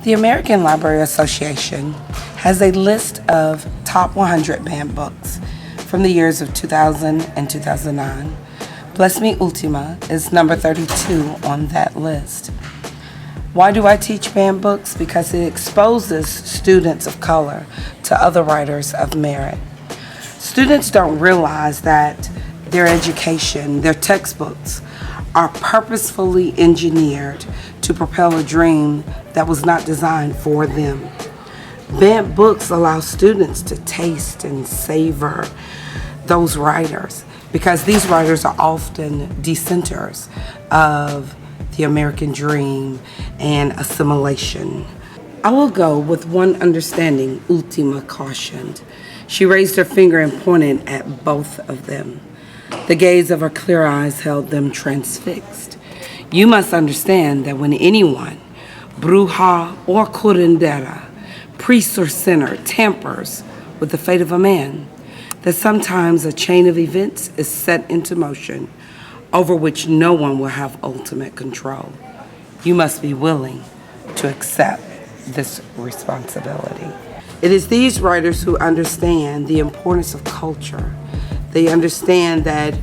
The American Library Association has a list of top 100 banned books from the years of 2000 and 2009. Bless Me Ultima is number 32 on that list. Why do I teach banned books? Because it exposes students of color to other writers of merit. Students don't realize that their education, their textbooks, are purposefully engineered to propel a dream that was not designed for them. Banned books allow students to taste and savor those writers because these writers are often dissenters of the American dream and assimilation. I will go with one understanding Ultima cautioned. She raised her finger and pointed at both of them. The gaze of her clear eyes held them transfixed. You must understand that when anyone, bruja or curandera, priest or sinner, tampers with the fate of a man, that sometimes a chain of events is set into motion over which no one will have ultimate control. You must be willing to accept this responsibility. It is these writers who understand the importance of culture. They understand that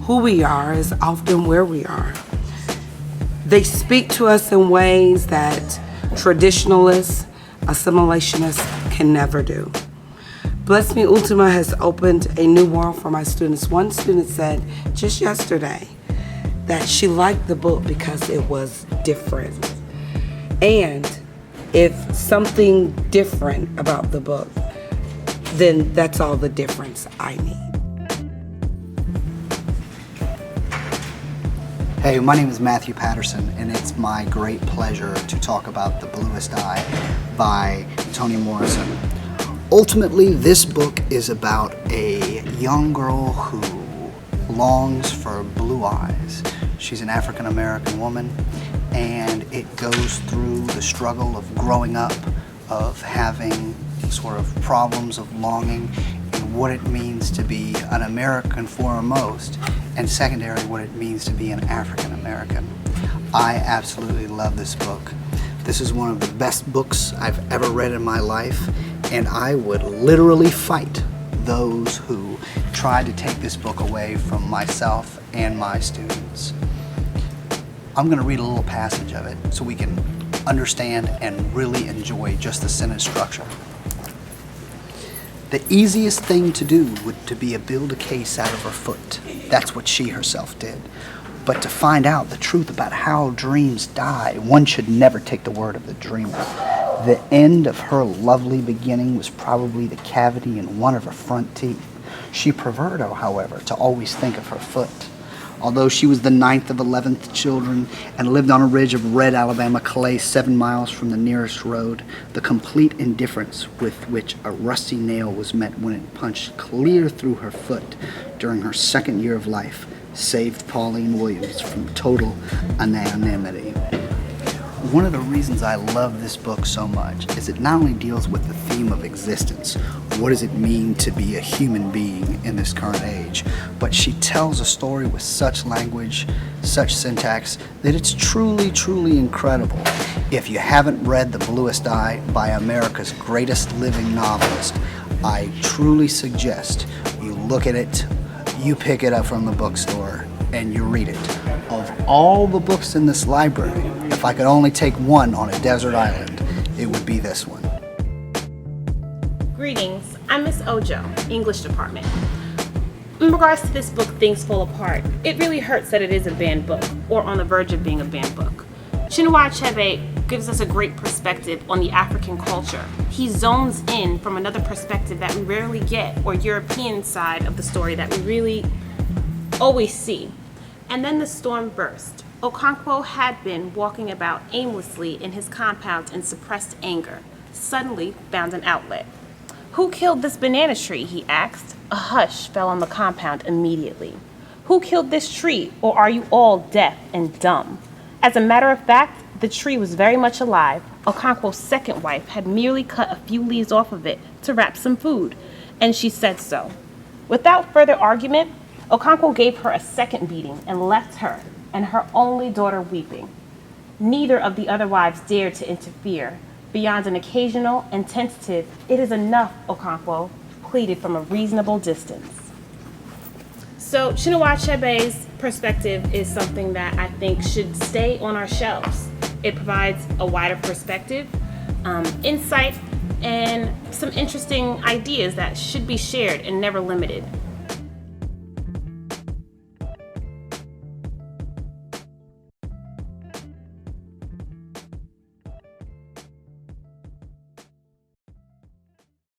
who we are is often where we are. They speak to us in ways that traditionalists, assimilationists can never do. Bless Me Ultima has opened a new world for my students. One student said just yesterday that she liked the book because it was different. And if something different about the book, then that's all the difference I need. Hey, my name is Matthew Patterson, and it's my great pleasure to talk about The Bluest Eye by Toni Morrison. Ultimately, this book is about a young girl who longs for blue eyes. She's an African American woman, and it goes through the struggle of growing up, of having sort of problems of longing, and what it means to be an American foremost, and secondary, what it means to be an African American. I absolutely love this book. This is one of the best books I've ever read in my life, and I would literally fight those who tried to take this book away from myself and my students. I'm going to read a little passage of it so we can understand and really enjoy just the sentence structure. The easiest thing to do would to be to build a case out of her foot. That's what she herself did. But to find out the truth about how dreams die, one should never take the word of the dreamer. The end of her lovely beginning was probably the cavity in one of her front teeth. She preferred, however, to always think of her foot. Although she was the 9th of 11th children and lived on a ridge of red Alabama clay 7 miles from the nearest road, the complete indifference with which a rusty nail was met when it punched clear through her foot during her 2nd year of life saved Pauline Williams from total anonymity. One of the reasons I love this book so much is it not only deals with the theme of existence, what does it mean to be a human being in this current age, but she tells a story with such language, such syntax, that it's truly, truly incredible. If you haven't read The Bluest Eye by America's greatest living novelist, I truly suggest you look at it, you pick it up from the bookstore, and you read it. Of all the books in this library, if I could only take one on a desert island, it would be this one. Greetings, I'm Miss Ojo, English department. In regards to this book, Things Fall Apart, it really hurts that it is a banned book, or on the verge of being a banned book. Chinua Achebe gives us a great perspective on the African culture. He zones in from another perspective that we rarely get, or European side of the story that we really always see. And then the storm burst. Okonkwo had been walking about aimlessly in his compound in suppressed anger, suddenly found an outlet. "Who killed this banana tree?" he asked. A hush fell on the compound immediately. "Who killed this tree, or are you all deaf and dumb?" As a matter of fact, the tree was very much alive. Okonkwo's second wife had merely cut a few leaves off of it to wrap some food, and she said so. Without further argument, Okonkwo gave her a second beating and left her and her only daughter weeping. Neither of the other wives dared to interfere. Beyond an occasional and tentative, it is enough, Okonkwo pleaded from a reasonable distance. So Chinua Achebe's perspective is something that I think should stay on our shelves. It provides a wider perspective, insight, and some interesting ideas that should be shared and never limited.